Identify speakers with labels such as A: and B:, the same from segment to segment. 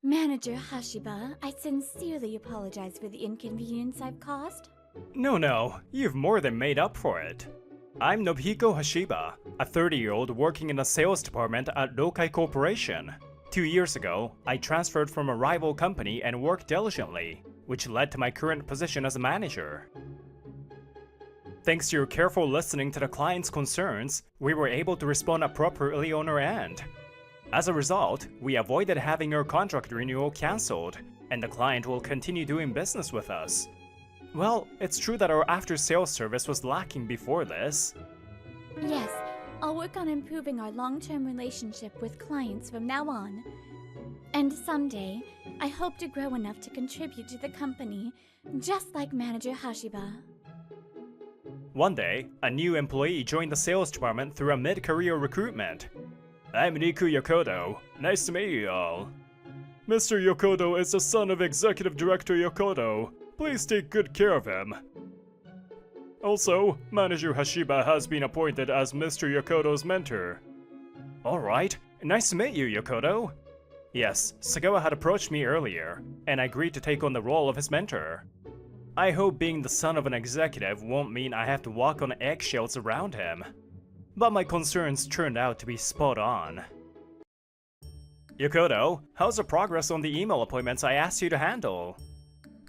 A: Manager Hashiba, I sincerely apologize for the inconvenience I've caused.
B: No, you've more than made up for it. I'm Nobuhiko Hashiba, a 30-year-old working in the sales department at Lokai Corporation. 2 years ago, I transferred from a rival company and worked diligently, which led to my current position as a manager. Thanks to your careful listening to the client's concerns, we were able to respond appropriately on our end. As a result, we avoided having our contract renewal cancelled, and the client will continue doing business with us. Well, it's true that our after-sales service was lacking before this.
A: Yes, I'll work on improving our long-term relationship with clients from now on. And someday, I hope to grow enough to contribute to the company, just like Manager Hashiba.
B: One day, a new employee joined the sales department through a mid-career recruitment. I'm Niku Yokodo. Nice to meet you all. Mr. Yokodo is the son of Executive Director Yokodo. Please take good care of him. Also, Manager Hashiba has been appointed as Mr. Yokodo's mentor. Alright, nice to meet you, Yokodo. Yes, Sagawa had approached me earlier, and I agreed to take on the role of his mentor. I hope being the son of an executive won't mean I have to walk on eggshells around him. But my concerns turned out to be spot on. Yokodo, how's the progress on the email appointments I asked you to handle?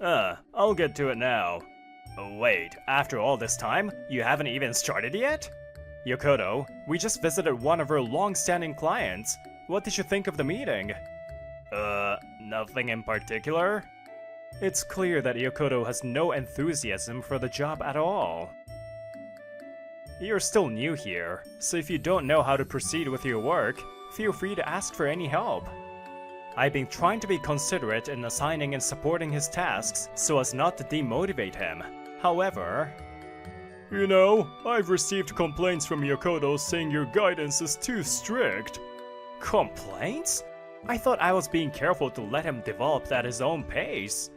B: I'll get to it now. Wait, after all this time, you haven't even started yet? Yokodo, we just visited one of our long-standing clients. What did you think of the meeting? Nothing in particular? It's clear that Yokodo has no enthusiasm for the job at all. You're still new here, so if you don't know how to proceed with your work, feel free to ask for any help. I've been trying to be considerate in assigning and supporting his tasks so as not to demotivate him. However... You know, I've received complaints from Yokodo saying your guidance is too strict. Complaints? I thought I was being careful to let him develop at his own pace.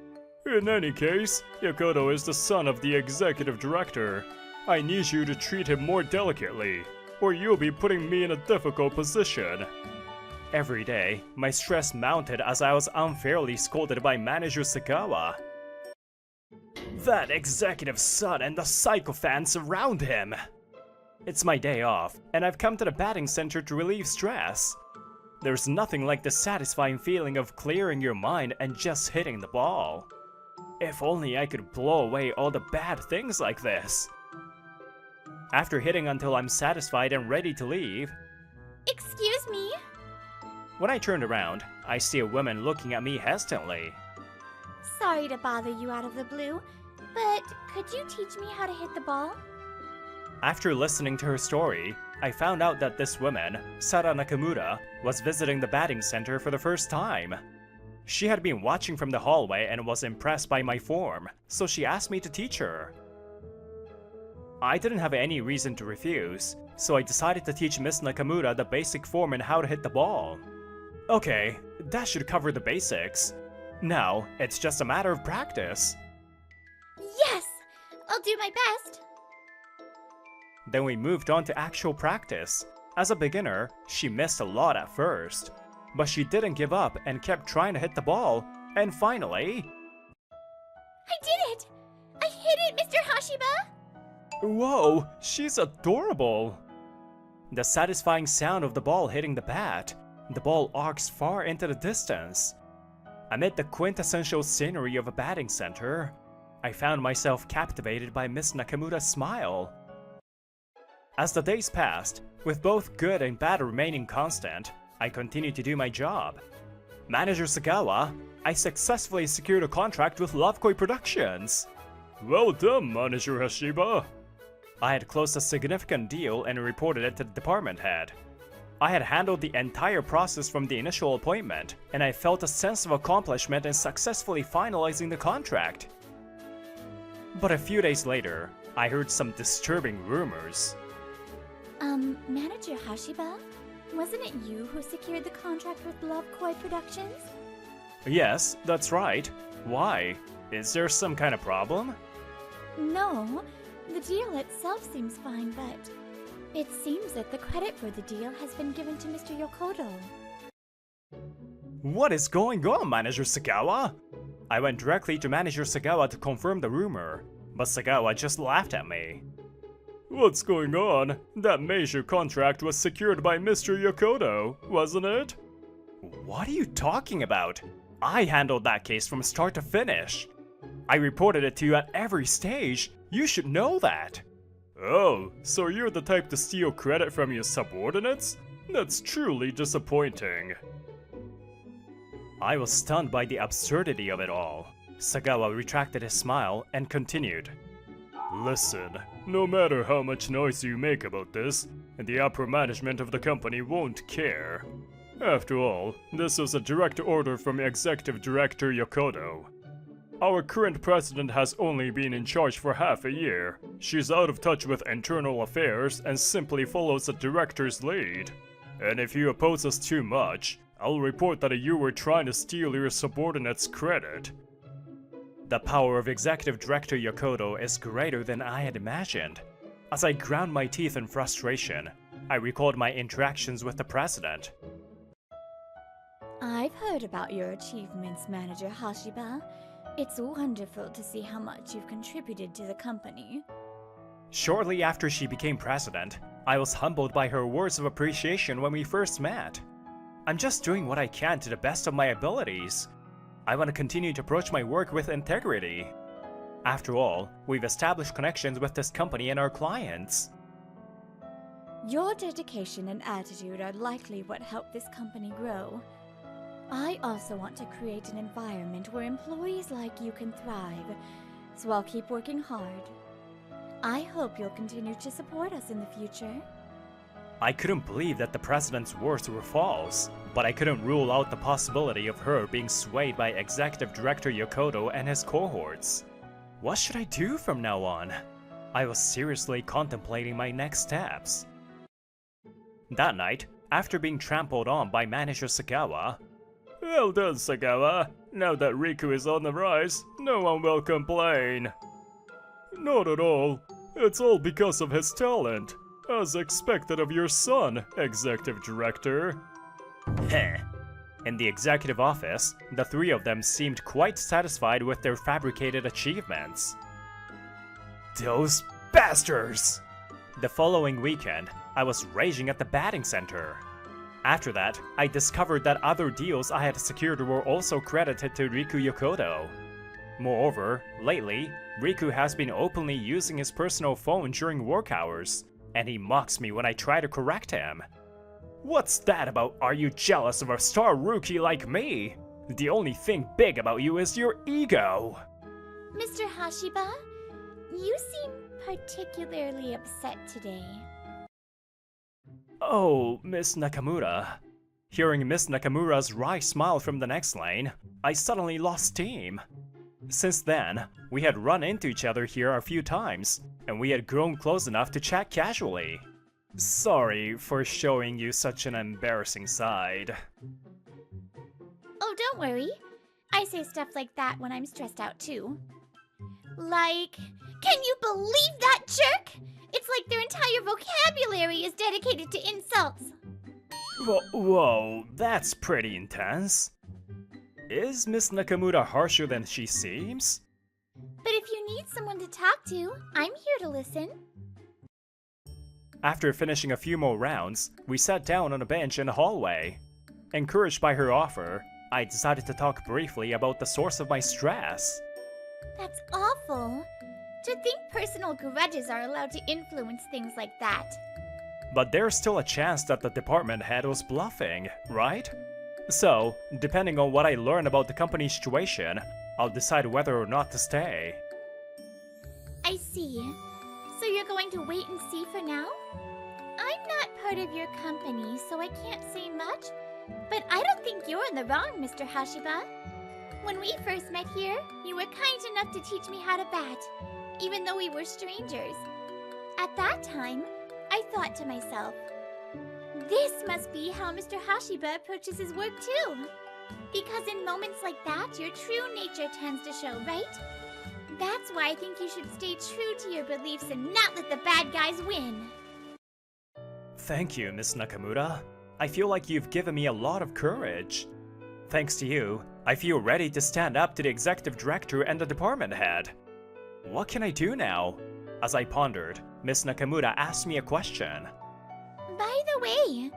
B: In any case, Yokodo is the son of the executive director. I need you to treat him more delicately, or you'll be putting me in a difficult position. Every day, my stress mounted as I was unfairly scolded by Manager Sagawa. That executive's son and the sycophants around him! It's my day off, and I've come to the batting center to relieve stress. There's nothing like the satisfying feeling of clearing your mind and just hitting the ball. If only I could blow away all the bad things like this. After hitting until I'm satisfied and ready to leave...
A: Excuse me?
B: When I turned around, I see a woman looking at me hesitantly.
A: Sorry to bother you out of the blue, but could you teach me how to hit the ball?
B: After listening to her story, I found out that this woman, Sara Nakamura, was visiting the batting center for the first time. She had been watching from the hallway and was impressed by my form, so she asked me to teach her. I didn't have any reason to refuse, so I decided to teach Miss Nakamura the basic form and how to hit the ball. Okay, that should cover the basics. Now, it's just a matter of practice.
A: Yes! I'll do my best!
B: Then we moved on to actual practice. As a beginner, she missed a lot at first. But she didn't give up and kept trying to hit the ball, and finally...
A: I did it! I hit it, Mr. Hashiba!
B: Whoa, she's adorable! The satisfying sound of the ball hitting the bat, the ball arcs far into the distance. Amid the quintessential scenery of a batting center, I found myself captivated by Miss Nakamura's smile. As the days passed, with both good and bad remaining constant, I continued to do my job. Manager Sagawa, I successfully secured a contract with Lovekoi Productions. Well done, Manager Hashiba. I had closed a significant deal and reported it to the department head. I had handled the entire process from the initial appointment, and I felt a sense of accomplishment in successfully finalizing the contract. But a few days later, I heard some disturbing rumors.
A: Manager Hashiba? Wasn't it you who secured the contract with Lovekoi Productions?
B: Yes, that's right. Why? Is there some kind of problem?
A: No, the deal itself seems fine, but it seems that the credit for the deal has been given to Mr. Yokodo.
B: What is going on, Manager Sagawa? I went directly to Manager Sagawa to confirm the rumor, but Sagawa just laughed at me. What's going on? That major contract was secured by Mr. Yokodo, wasn't it? What are you talking about? I handled that case from start to finish. I reported it to you at every stage. You should know that. Oh, so you're the type to steal credit from your subordinates? That's truly disappointing. I was stunned by the absurdity of it all. Sagawa retracted his smile and continued. Listen, no matter how much noise you make about this, the upper management of the company won't care. After all, this was a direct order from Executive Director Yokodo. Our current president has only been in charge for half a year. She's out of touch with internal affairs and simply follows the director's lead. And if you oppose us too much, I'll report that you were trying to steal your subordinates' credit. The power of Executive Director Yokodo is greater than I had imagined. As I ground my teeth in frustration, I recalled my interactions with the president.
A: I've heard about your achievements, Manager Hashiba. It's wonderful to see how much you've contributed to the company.
B: Shortly after she became president, I was humbled by her words of appreciation when we first met. I'm just doing what I can to the best of my abilities. I want to continue to approach my work with integrity. After all, we've established connections with this company and our clients.
A: Your dedication and attitude are likely what helped this company grow. I also want to create an environment where employees like you can thrive, so I'll keep working hard. I hope you'll continue to support us in the future.
B: I couldn't believe that the president's words were false, but I couldn't rule out the possibility of her being swayed by Executive Director Yokodo and his cohorts. What should I do from now on? I was seriously contemplating my next steps. That night, after being trampled on by Manager Sagawa, well done, Sagawa. Now that Riku is on the rise, no one will complain. Not at all. It's all because of his talent. As expected of your son, Executive Director. Heh. In the executive office, the three of them seemed quite satisfied with their fabricated achievements. Those bastards! The following weekend, I was raging at the batting center. After that, I discovered that other deals I had secured were also credited to Riku Yokodo. Moreover, lately, Riku has been openly using his personal phone during work hours, and he mocks me when I try to correct him. What's that about are you jealous of a star rookie like me? The only thing big about you is your ego.
A: Mr. Hashiba, you seem particularly upset today.
B: Oh, Miss Nakamura. Hearing Miss Nakamura's wry smile from the next lane, I suddenly lost steam. Since then, we had run into each other here a few times, and we had grown close enough to chat casually. Sorry for showing you such an embarrassing side.
A: Oh, don't worry. I say stuff like that when I'm stressed out too. Like, can you believe that jerk? It's like their entire vocabulary is dedicated to insults.
B: Whoa, that's pretty intense. Is Miss Nakamura harsher than she seems?
A: But if you need someone to talk to, I'm here to listen.
B: After finishing a few more rounds, we sat down on a bench in the hallway. Encouraged by her offer, I decided to talk briefly about the source of my stress.
A: That's awful. To think personal grudges are allowed to influence things like that.
B: But there's still a chance that the department head was bluffing, right? So, depending on what I learn about the company's situation, I'll decide whether or not to stay.
A: I see. So you're going to wait and see for now? I'm not part of your company, so I can't say much. But I don't think you're in the wrong, Mr. Hashiba. When we first met here, you were kind enough to teach me how to bat, even though we were strangers. At that time, I thought to myself, this must be how Mr. Hashiba approaches his work too. Because in moments like that, your true nature tends to show, right? That's why I think you should stay true to your beliefs and not let the bad guys win.
B: Thank you, Miss Nakamura. I feel like you've given me a lot of courage. thanks to you, I feel ready to stand up to the executive director and the department head. What can I do now? As I pondered, Miss Nakamura asked me a question.
A: By the way,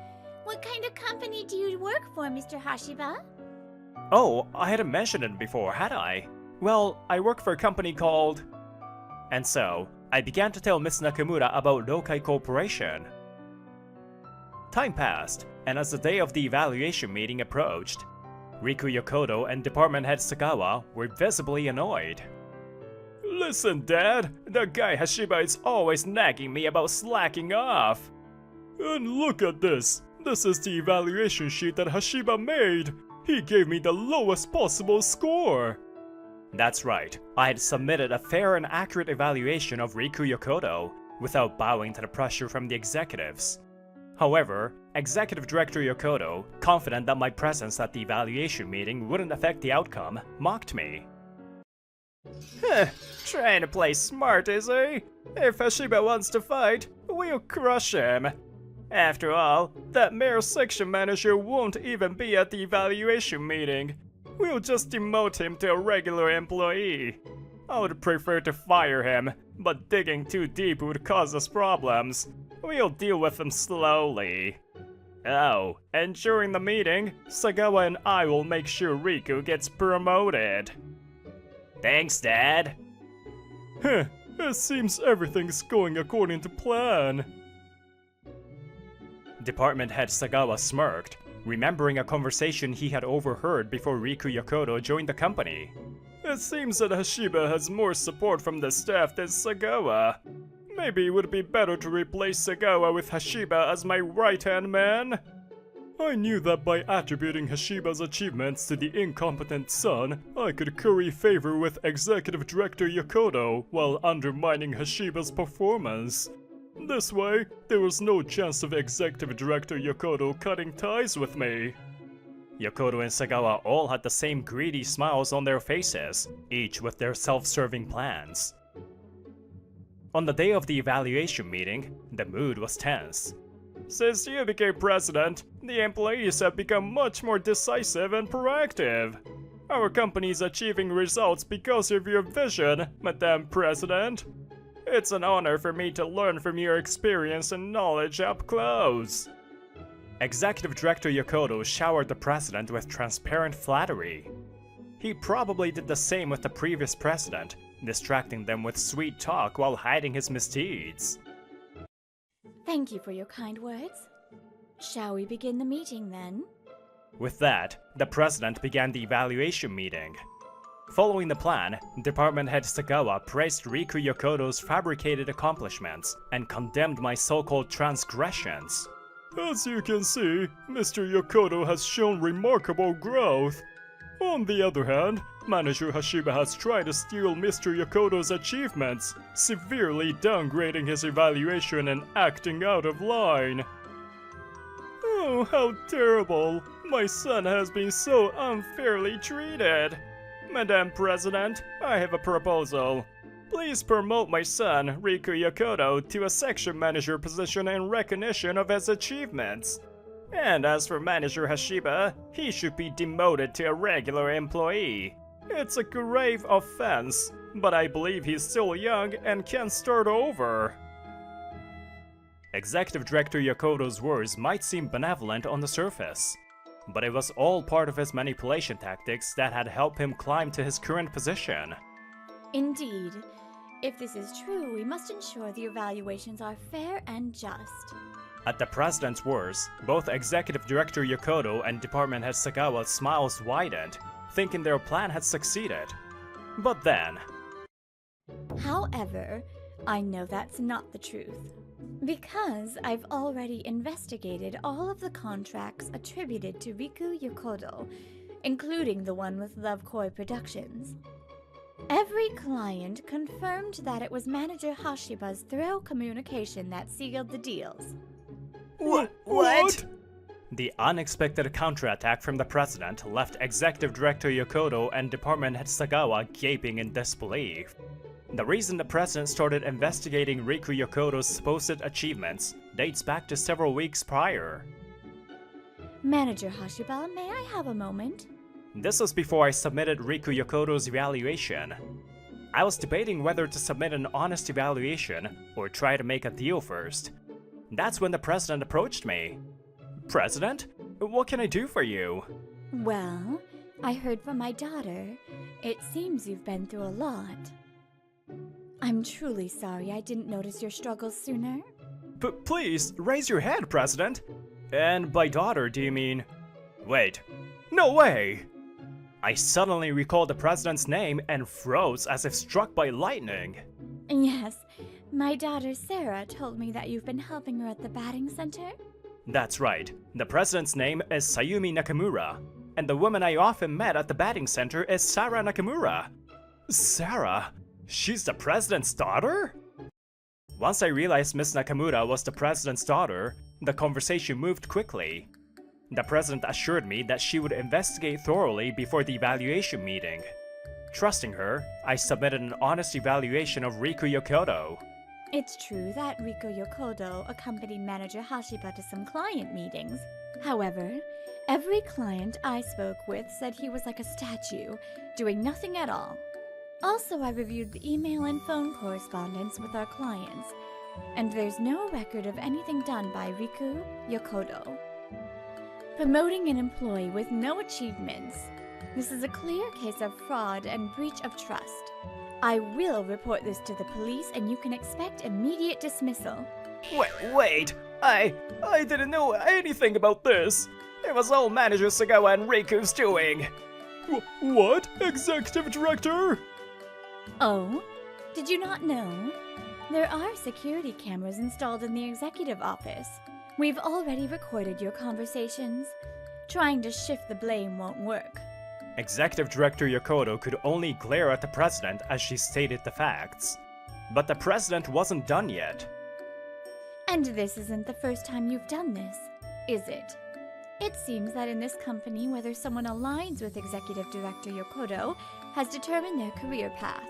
A: what kind of company do you work for, Mr. Hashiba?
B: Oh, I hadn't mentioned it before, had I? Well, I work for a company called... And so, I began to tell Miss Nakamura about Lokai Corporation. Time passed, and as the day of the evaluation meeting approached, Riku Yokoto and department head Sagawa were visibly annoyed. Listen, Dad, that guy Hashiba is always nagging me about slacking off. And look at this. This is the evaluation sheet that Hashiba made. He gave me the lowest possible score. That's right. I had submitted a fair and accurate evaluation of Riku Yokoto without bowing to the pressure from the executives. However, Executive Director Yokoto, confident that my presence at the evaluation meeting wouldn't affect the outcome, mocked me. Trying to play smart, is he? If Hashiba wants to fight, we'll crush him. After all, that mere section manager won't even be at the evaluation meeting. We'll just demote him to a regular employee. I would prefer to fire him, but digging too deep would cause us problems. We'll deal with them slowly. Oh, and during the meeting, Sagawa and I will make sure Riku gets promoted. Thanks, Dad. It seems everything's going according to plan. Department head Sagawa smirked, remembering a conversation he had overheard before Riku Yokoto joined the company. It seems that Hashiba has more support from the staff than Sagawa. Maybe it would be better to replace Sagawa with Hashiba as my right-hand man. I knew that by attributing Hashiba's achievements to the incompetent son, I could curry favor with Executive Director Yokoto while undermining Hashiba's performance. This way, there was no chance of Executive Director Yokoto cutting ties with me. Yokoto and Sagawa all had the same greedy smiles on their faces, each with their self-serving plans. On the day of the evaluation meeting, the mood was tense. Since you became president, the employees have become much more decisive and proactive. Our company is achieving results because of your vision, Madam President. It's an honor for me to learn from your experience and knowledge up close. Executive Director Yokoto showered the president with transparent flattery. He probably did the same with the previous president, distracting them with sweet talk while hiding his misdeeds.
A: Thank you for your kind words. Shall we begin the meeting then?
B: With that, the president began the evaluation meeting. Following the plan, department head Sagawa praised Riku Yokoto's fabricated accomplishments and condemned my so-called transgressions. As you can see, Mr. Yokoto has shown remarkable growth. On the other hand, Manager Hashiba has tried to steal Mr. Yokoto's achievements, severely downgrading his evaluation and acting out of line. Oh, how terrible! My son has been so unfairly treated! Madam President, I have a proposal. Please promote my son, Riku Yokoto, to a section manager position in recognition of his achievements. And as for Manager Hashiba, he should be demoted to a regular employee. It's a grave offense, but I believe he's still young and can start over. Executive Director Yokoto's words might seem benevolent on the surface, but it was all part of his manipulation tactics that had helped him climb to his current position.
A: Indeed. If this is true, we must ensure the evaluations are fair and just.
B: At the president's words, both Executive Director Yokoto and Department Head Sagawa's smiles widened, thinking their plan had succeeded. But then...
A: However, I know that's not the truth. Because I've already investigated all of the contracts attributed to Riku Yokoto, including the one with Love Koi Productions. Every client confirmed that it was Manager Hashiba's thorough communication that sealed the deals.
B: What? The unexpected counterattack from the president left Executive Director Yokoto and Department Head Sagawa gaping in disbelief. The reason the president started investigating Riku Yokoto's supposed achievements dates back to several weeks prior.
A: Manager Hashiba, may I have a moment?
B: This was before I submitted Riku Yokoto's evaluation. I was debating whether to submit an honest evaluation or try to make a deal first. That's when the president approached me. President? What can I do for you?
A: Well, I heard from my daughter. It seems you've been through a lot. I'm truly sorry I didn't notice your struggles sooner.
B: But please, raise your head, President. And by daughter, do you mean... Wait. No way! I suddenly recalled the president's name and froze as if struck by lightning.
A: Yes, my daughter Sarah told me that you've been helping her at the batting center.
B: That's right. The president's name is Sayumi Nakamura, and the woman I often met at the batting center is Sarah Nakamura. Sarah? She's the president's daughter? Once I realized Miss Nakamura was the president's daughter, the conversation moved quickly. The president assured me that she would investigate thoroughly before the evaluation meeting. Trusting her, I submitted an honest evaluation of Riku Yokoto.
A: It's true that Riku Yokoto accompanied manager Hashiba to some client meetings. However, every client I spoke with said he was like a statue, doing nothing at all. Also, I reviewed the email and phone correspondence with our clients, and there's no record of anything done by Riku Yokoto. Promoting an employee with no achievements. This is a clear case of fraud and breach of trust. I will report this to the police and you can expect immediate dismissal.
B: Wait! I didn't know anything about this! It was all Manager Sagawa and Riku's doing! What? Executive Director?
A: Oh? Did you not know? There are security cameras installed in the executive office. We've already recorded your conversations. Trying to shift the blame won't work.
B: Executive Director Yokoto could only glare at the president as she stated the facts. But the president wasn't done yet.
A: And this isn't the first time you've done this, is it? It seems that in this company, whether someone aligns with Executive Director Yokoto has determined their career path.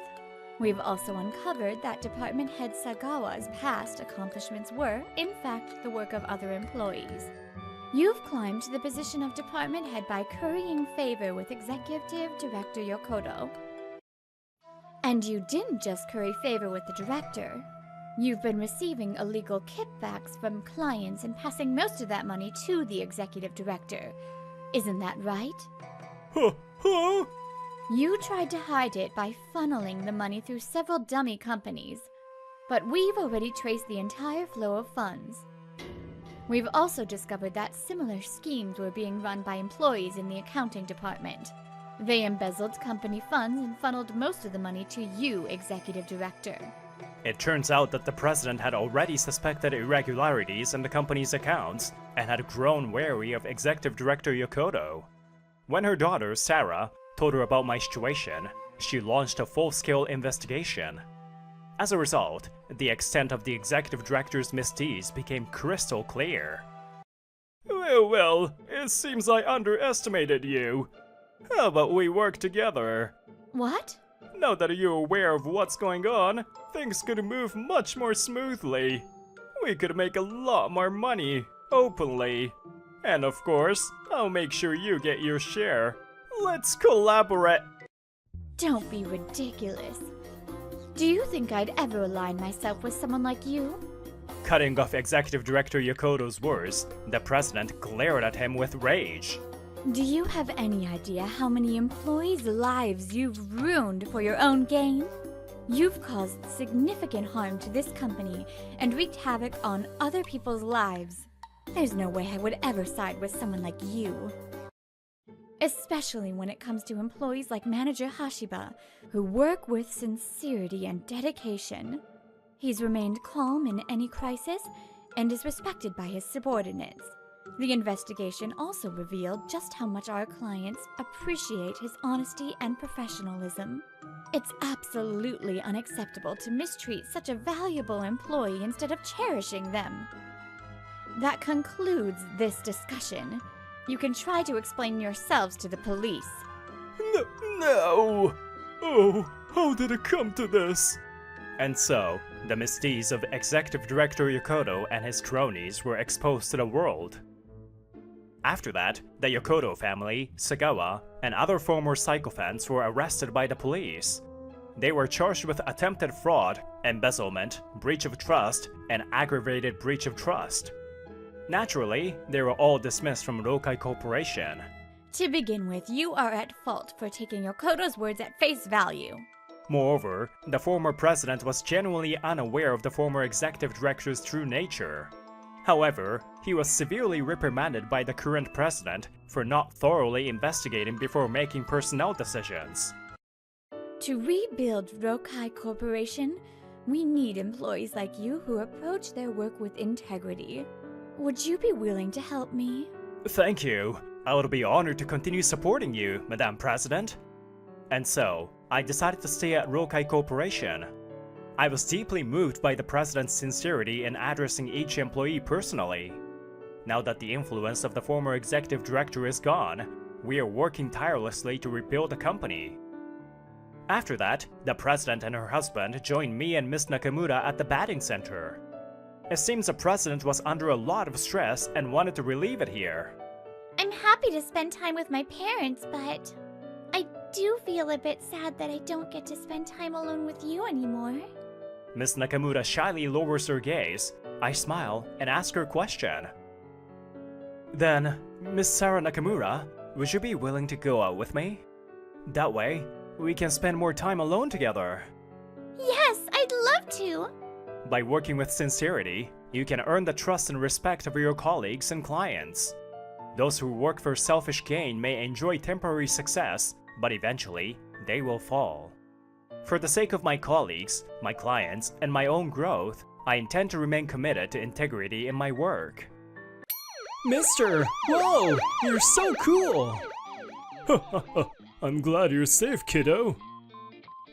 A: We've also uncovered that Department Head Sagawa's past accomplishments were, in fact, the work of other employees. You've climbed to the position of Department Head by currying favor with Executive Director Yokoto. And you didn't just curry favor with the director. You've been receiving illegal kickbacks from clients and passing most of that money to the Executive Director. Isn't that right?
B: Huh?
A: You tried to hide it by funneling the money through several dummy companies, but we've already traced the entire flow of funds. We've also discovered that similar schemes were being run by employees in the accounting department. They embezzled company funds and funneled most of the money to you, Executive Director.
B: It turns out that the president had already suspected irregularities in the company's accounts and had grown wary of Executive Director Yokoto. When her daughter, Sarah, told her about my situation, she launched a full-scale investigation. As a result, the extent of the executive director's misdeeds became crystal clear. Well, it seems I underestimated you. How about we work together?
A: What?
B: Now that you're aware of what's going on, things could move much more smoothly. We could make a lot more money, openly. And of course, I'll make sure you get your share. Let's collaborate.
A: Don't be ridiculous. Do you think I'd ever align myself with someone like you?
B: Cutting off Executive Director Yokoto's words, the president glared at him with rage.
A: Do you have any idea how many employees' lives you've ruined for your own gain? You've caused significant harm to this company and wreaked havoc on other people's lives. There's no way I would ever side with someone like you. Especially when it comes to employees like Manager Hashiba, who work with sincerity and dedication. He's remained calm in any crisis and is respected by his subordinates. The investigation also revealed just how much our clients appreciate his honesty and professionalism. It's absolutely unacceptable to mistreat such a valuable employee instead of cherishing them. That concludes this discussion. You can try to explain yourselves to the police.
B: No! Oh, how did it come to this? And so, the misdeeds of Executive Director Yokoto and his cronies were exposed to the world. After that, the Yokoto family, Sagawa, and other former sycophants were arrested by the police. They were charged with attempted fraud, embezzlement, breach of trust, and aggravated breach of trust. Naturally, they were all dismissed from Rokai Corporation.
A: To begin with, you are at fault for taking your Kodo's words at face value.
B: Moreover, the former president was genuinely unaware of the former executive director's true nature. However, he was severely reprimanded by the current president for not thoroughly investigating before making personnel decisions.
A: To rebuild Rokai Corporation, we need employees like you who approach their work with integrity. Would you be willing to help me?
B: Thank you. I would be honored to continue supporting you, Madam President. And so, I decided to stay at Rokai Corporation. I was deeply moved by the president's sincerity in addressing each employee personally. Now that the influence of the former executive director is gone, we are working tirelessly to rebuild the company. After that, the president and her husband joined me and Miss Nakamura at the batting center. It seems the president was under a lot of stress and wanted to relieve it here.
A: I'm happy to spend time with my parents, but I do feel a bit sad that I don't get to spend time alone with you anymore.
B: Miss Nakamura shyly lowers her gaze. I smile and ask her a question. Then, Miss Sarah Nakamura, would you be willing to go out with me? That way, we can spend more time alone together.
A: Yes, I'd love to!
B: By working with sincerity, you can earn the trust and respect of your colleagues and clients. Those who work for selfish gain may enjoy temporary success, but eventually, they will fall. For the sake of my colleagues, my clients, and my own growth, I intend to remain committed to integrity in my work.
C: Mister! Whoa! You're so cool! I'm glad you're safe, kiddo.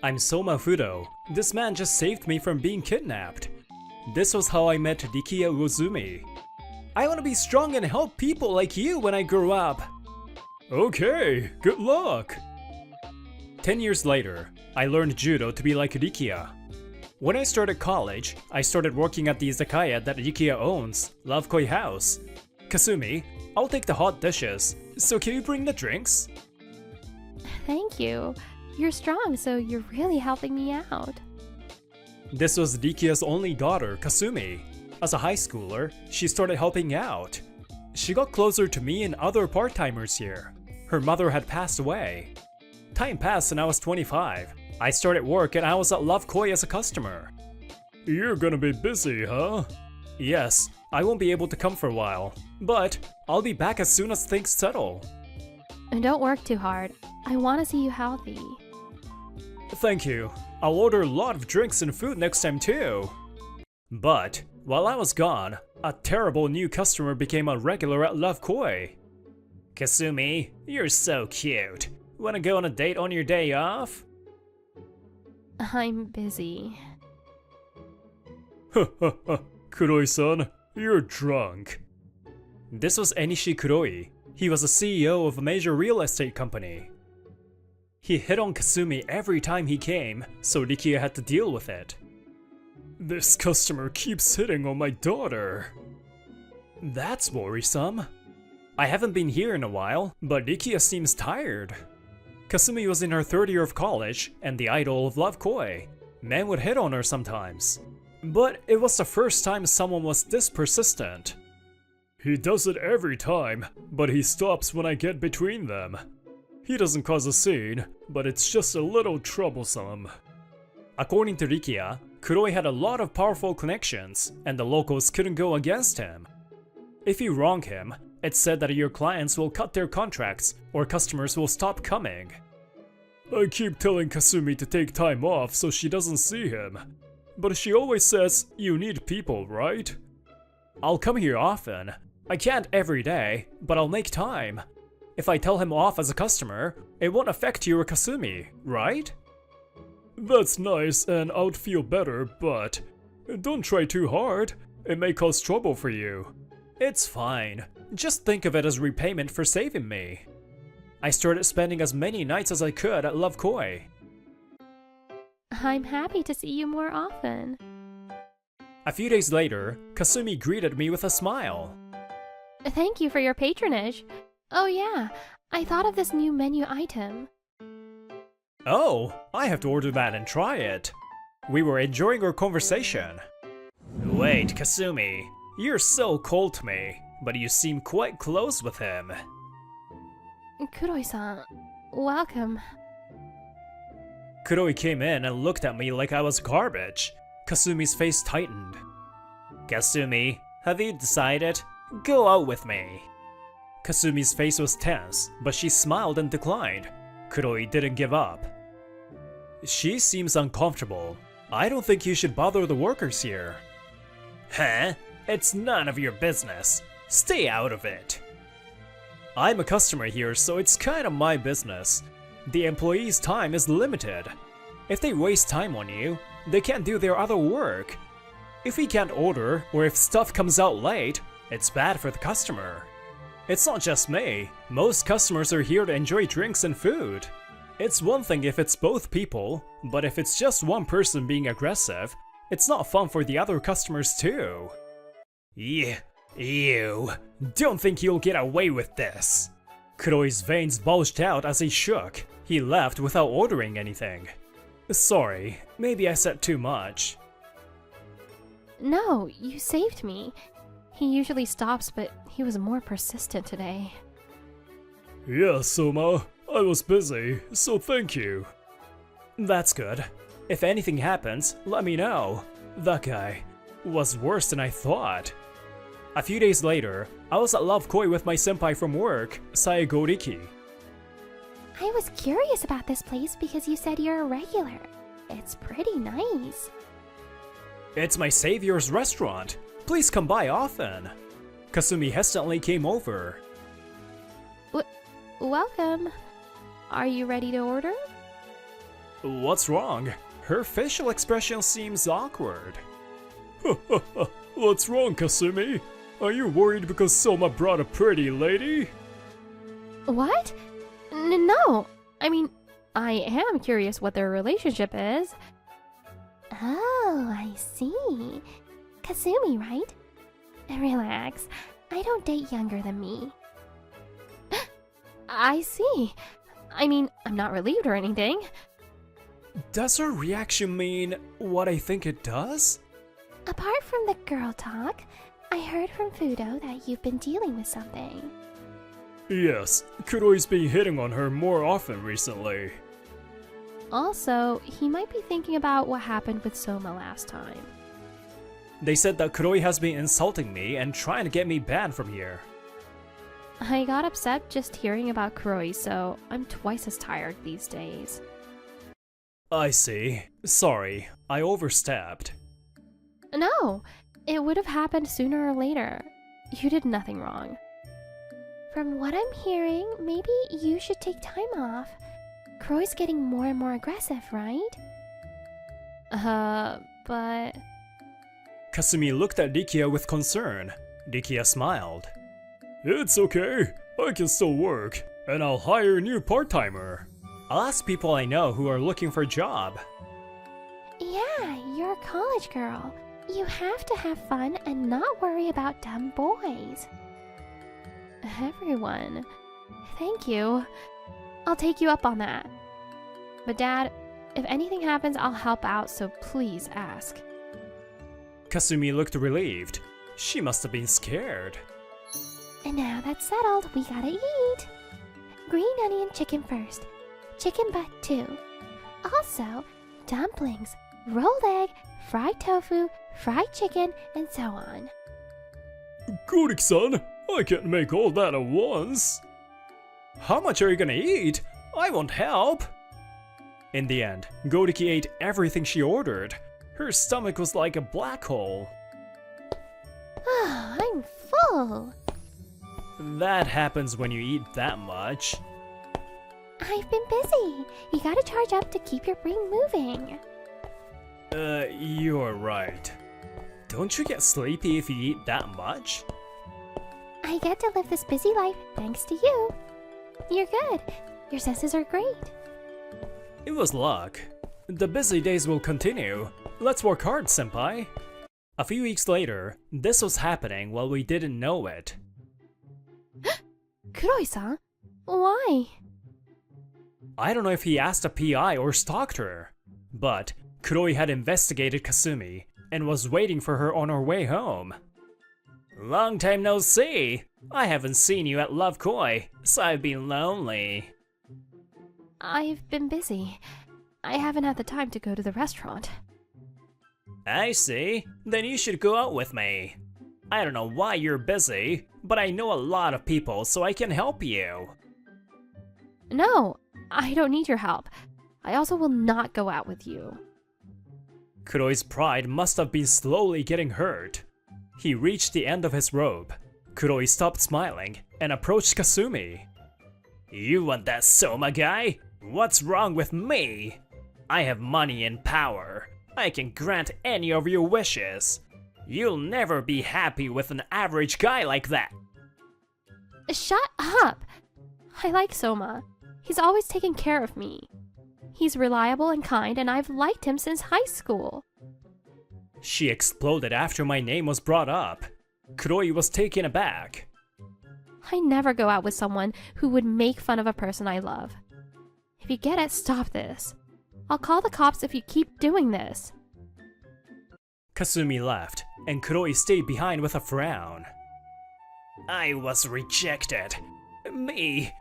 C: I'm Soma Fudo. This man just saved me from being kidnapped. This was how I met Rikiya Uozumi. I want to be strong and help people like you when I grow up. Okay, good luck. 10 years later, I learned judo to be like Rikiya. When I started college, I started working at the izakaya that Rikiya owns, Love Koi House. Kasumi, I'll take the hot dishes, so can you bring the drinks?
D: Thank you. You're strong, so you're really helping me out.
C: This was Rikiya's only daughter, Kasumi. As a high schooler, she started helping out. She got closer to me and other part-timers here. Her mother had passed away. Time passed and I was 25. I started work and I was at Love Koi as a customer. You're gonna be busy, huh? Yes, I won't be able to come for a while, but I'll be back as soon as things settle.
D: And don't work too hard. I want to see you healthy.
C: Thank you. I'll order a lot of drinks and food next time too. But while I was gone, a terrible new customer became a regular at Love Koi. Kasumi, you're so cute. Wanna go on a date on your day off?
D: I'm busy.
C: Kuroi-san, you're drunk. This was Enishi Kuroi. He was the CEO of a major real estate company. He hit on Kasumi every time he came, so Rikiya had to deal with it. This customer keeps hitting on my daughter. That's worrisome. I haven't been here in a while, but Rikiya seems tired. Kasumi was in her third year of college and the idol of Love Koi. Men would hit on her sometimes. But it was the first time someone was this persistent. He does it every time, but he stops when I get between them. He doesn't cause a scene, but it's just a little troublesome. According to Rikiya, Kuroi had a lot of powerful connections, and the locals couldn't go against him. If you wrong him, it's said that your clients will cut their contracts or customers will stop coming. I keep telling Kasumi to take time off so she doesn't see him, but she always says you need people, right? I'll come here often. I can't every day, but I'll make time. If I tell him off as a customer, it won't affect you or Kasumi, right? That's nice and I would feel better, but don't try too hard. It may cause trouble for you. It's fine. Just think of it as repayment for saving me. I started spending as many nights as I could at Love Koi.
D: I'm happy to see you more often.
C: A few days later, Kasumi greeted me with a smile.
D: Thank you for your patronage. Oh yeah, I thought of this new menu item.
C: Oh, I have to order that and try it. We were enjoying our conversation. Wait, Kasumi, you're so cold to me, but you seem quite close with him.
D: Kuroi-san, welcome.
C: Kuroi came in and looked at me like I was garbage. Kasumi's face tightened. Kasumi, have you decided? Go out with me. Kasumi's face was tense, but she smiled and declined. Kuroi didn't give up. She seems uncomfortable. I don't think you should bother the workers here. Huh? It's none of your business. Stay out of it. I'm a customer here, so it's kind of my business. The employee's time is limited. If they waste time on you, they can't do their other work. If we can't order, or if stuff comes out late, it's bad for the customer. It's not just me. Most customers are here to enjoy drinks and food. It's one thing if it's both people, but if it's just one person being aggressive, it's not fun for the other customers too. Yeah, you. Don't think you'll get away with this. Kuroi's veins bulged out as he shook. He left without ordering anything. Sorry, maybe I said too much.
D: No, you saved me. He usually stops, but he was more persistent today.
C: Yeah, Soma. I was busy, so thank you. That's good. If anything happens, let me know. That guy was worse than I thought. A few days later, I was at Love Koi with my senpai from work, Saego Riki.
D: I was curious about this place because you said you're a regular. It's pretty nice.
C: It's my savior's restaurant. Please come by often. Kasumi hesitantly came over.
D: Welcome. Are you ready to order?
C: What's wrong? Her facial expression seems awkward. What's wrong, Kasumi? Are you worried because Soma brought a pretty lady?
D: What? No. I mean, I am curious what their relationship is. Oh, I see. Kasumi, right? Relax. I don't date younger than me. I see. I mean, I'm not relieved or anything.
C: Does her reaction mean what I think it does?
D: Apart from the girl talk, I heard from Fudo that you've been dealing with something.
C: Yes, Kuroi's been hitting on her more often recently.
D: Also, he might be thinking about what happened with Soma last time.
C: They said that Kuroi has been insulting me and trying to get me banned from here.
D: I got upset just hearing about Kuroi, so I'm twice as tired these days.
C: I see. Sorry, I overstepped.
D: No, it would have happened sooner or later. You did nothing wrong. From what I'm hearing, maybe you should take time off. Kuroi's getting more and more aggressive, right? But...
C: Kasumi looked at Rikia with concern. Rikia smiled. It's okay. I can still work, and I'll hire a new part-timer. I'll ask people I know who are looking for a job.
D: Yeah, you're a college girl. You have to have fun and not worry about dumb boys. Everyone, thank you. I'll take you up on that. But Dad, if anything happens, I'll help out, so please ask.
C: Kasumi looked relieved. She must have been scared.
D: And now that's settled, we gotta eat. Green onion chicken first. Chicken butt too. Also, dumplings, rolled egg, fried tofu, fried chicken, and so on.
C: Kurik-san, I can't make all that at once. How much are you gonna eat? I won't help. In the end, Goriki ate everything she ordered. Her stomach was like a black hole.
D: Ah, I'm full.
C: That happens when you eat that much.
D: I've been busy. You gotta charge up to keep your brain moving.
C: You're right. Don't you get sleepy if you eat that much?
D: I get to live this busy life thanks to you. You're good. Your senses are great.
C: It was luck. The busy days will continue. Let's work hard, senpai. A few weeks later, this was happening while we didn't know it.
D: Kuroi-san, Why?
C: I don't know if he asked a PI or stalked her, but Kuroi had investigated Kasumi and was waiting for her on her way home. Long time no see. I haven't seen you at Love Koi, so I've been lonely.
D: I've been busy. I haven't had the time to go to the restaurant.
C: I see. Then you should go out with me. I don't know why you're busy, but I know a lot of people, so I can help you.
D: No, I don't need your help. I also will not go out with you.
C: Kuroi's pride must have been slowly getting hurt. He reached the end of his rope. Kuroi stopped smiling and approached Kasumi. You want that Soma guy? What's wrong with me? I have money and power. I can grant any of your wishes. You'll never be happy with an average guy like that.
D: Shut up! I like Soma. He's always taken care of me. He's reliable and kind, and I've liked him since high school.
C: She exploded after my name was brought up. Kuroi was taken aback.
D: I never go out with someone who would make fun of a person I love. If you get it, stop this. I'll call the cops if you keep doing this.
C: Kasumi left, and Kuroi stayed behind with a frown. I was rejected. Me.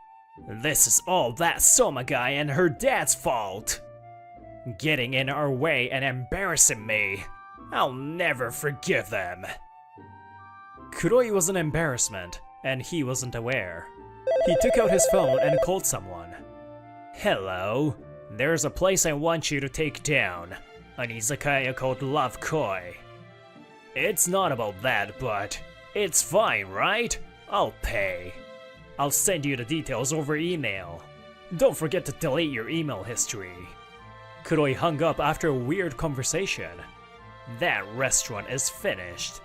C: This is all that Soma guy and her dad's fault. Getting in our way and embarrassing me. I'll never forgive them. Kuroi was an embarrassment, and he wasn't aware. He took out his phone and called someone. Hello, there's a place I want you to take down. An izakaya called Love Koi. It's not about that, but it's fine, right? I'll pay. I'll send you the details over email. Don't forget to delete your email history. Kuroi hung up after a weird conversation. That restaurant is finished.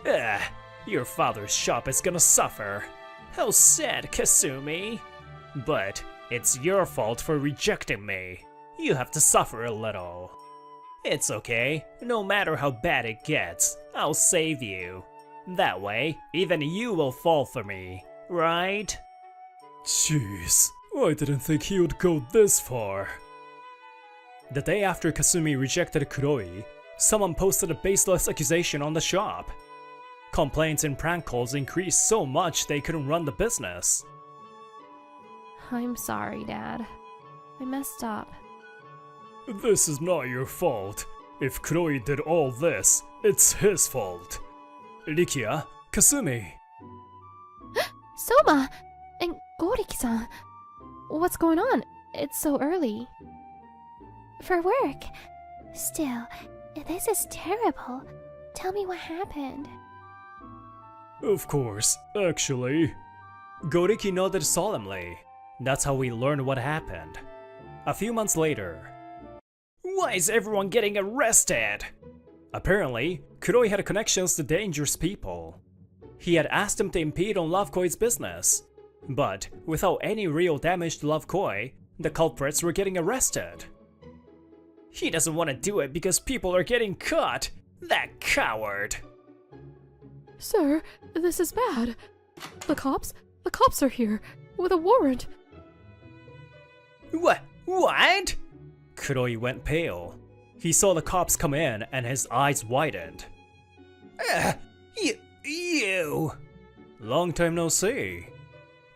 C: Ugh, your father's shop is gonna suffer. How sad, Kasumi. But it's your fault for rejecting me. You have to suffer a little. It's okay, no matter how bad it gets, I'll save you. That way, even you will fall for me, right? Jeez, I didn't think he would go this far. The day after Kasumi rejected Kuroi, someone posted a baseless accusation on the shop. Complaints and prank calls increased so much they couldn't run the business.
D: I'm sorry, Dad. I messed up.
C: This is not your fault. If Kuroi did all this, it's his fault. Rikia, Kasumi.
D: Soma! And Goriki-san! What's going on? It's so early.
A: For work. Still, this is terrible. Tell me what happened.
C: Of course, actually. Goriki nodded solemnly. That's how we learned what happened. A few months later. Why is everyone getting arrested? Apparently, Kuroi had connections to dangerous people. He had asked them to impede on Love Koi's business. But without any real damage to Love Koi, the culprits were getting arrested. He doesn't want to do it because people are getting caught. That coward.
D: Sir, this is bad. The cops are here with a warrant.
C: What? Kuroi went pale. He saw the cops come in and his eyes widened. You! Long time no see.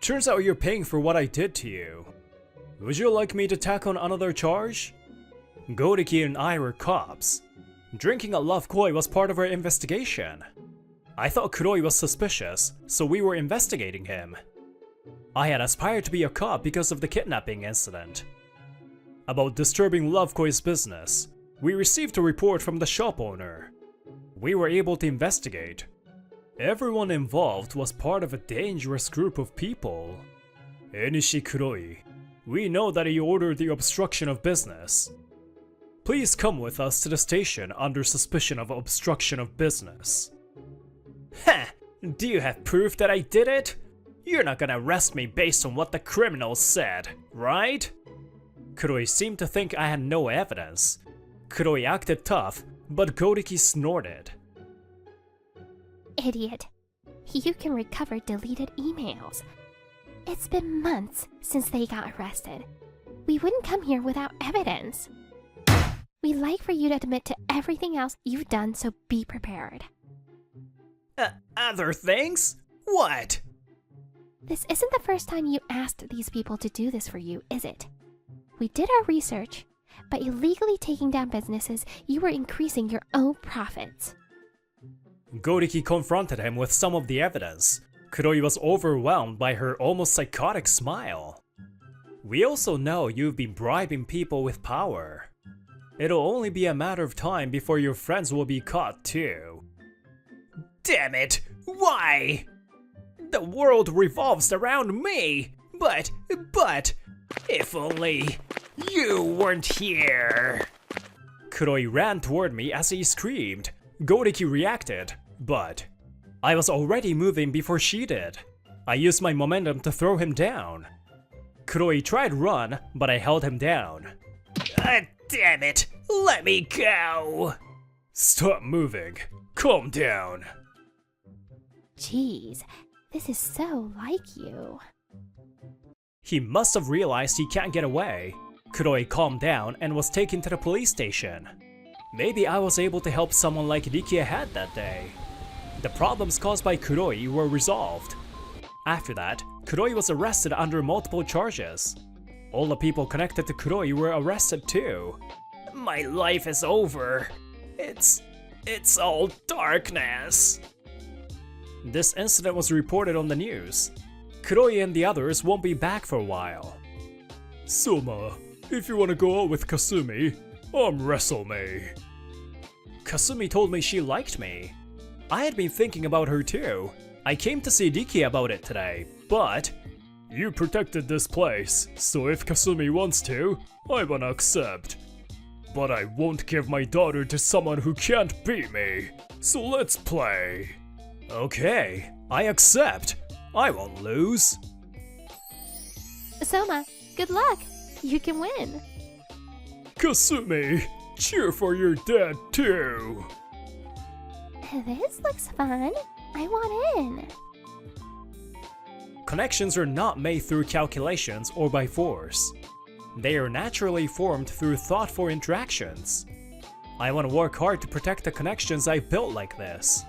C: Turns out you're paying for what I did to you. Would you like me to tack on another charge? Goriki and I were cops. Drinking at Love Koi was part of our investigation. I thought Kuroi was suspicious, so we were investigating him. I had aspired to be a cop because of the kidnapping incident. About disturbing Love Koi's business, we received a report from the shop owner. We were able to investigate. Everyone involved was part of a dangerous group of people. Enishi Kuroi, we know that he ordered the obstruction of business. Please come with us to the station under suspicion of obstruction of business. Heh! Do you have proof that I did it? You're not gonna arrest me based on what the criminals said, right? Kuroi seemed to think I had no evidence. Kuroi acted tough, but Goriki snorted.
A: Idiot. You can recover deleted emails.
D: It's been months since they got arrested. We wouldn't come here without evidence. We'd like for you to admit to everything else you've done, so be prepared.
B: Other things? What?
D: This isn't the first time you asked these people to do this for you, is it? We did our research. By illegally taking down businesses, you were increasing your own profits.
C: Goriki confronted him with some of the evidence. Kuroi was overwhelmed by her almost psychotic smile. We also know you've been bribing people with power. It'll only be a matter of time before your friends will be caught too.
B: Damn it! Why? The world revolves around me! But, if only you weren't here!
C: Kuroi ran toward me as he screamed. Goriki reacted, but I was already moving before she did. I used my momentum to throw him down. Kuroi tried to run, but I held him down.
B: Damn it! Let me go!
C: Stop moving. Calm down.
D: Jeez, this is so like you.
C: He must have realized he can't get away. Kuroi calmed down and was taken to the police station. Maybe I was able to help someone like Riki ahead that day. The problems caused by Kuroi were resolved. After that, Kuroi was arrested under multiple charges. All the people connected to Kuroi were arrested too.
B: My life is over. It's all darkness.
C: This incident was reported on the news. Kuroi and the others won't be back for a while. Soma, if you wanna go out with Kasumi, wrestle me. Kasumi told me she liked me. I had been thinking about her too. I came to see Riki about it today, but you protected this place, so if Kasumi wants to, I wanna accept. But I won't give my daughter to someone who can't beat me, so let's play. Okay, I accept. I won't lose.
D: Soma, good luck. You can win.
C: Kasumi, cheer for your dad too.
D: This looks fun. I want in.
C: Connections are not made through calculations or by force. They are naturally formed through thoughtful interactions. I want to work hard to protect the connections I built like this.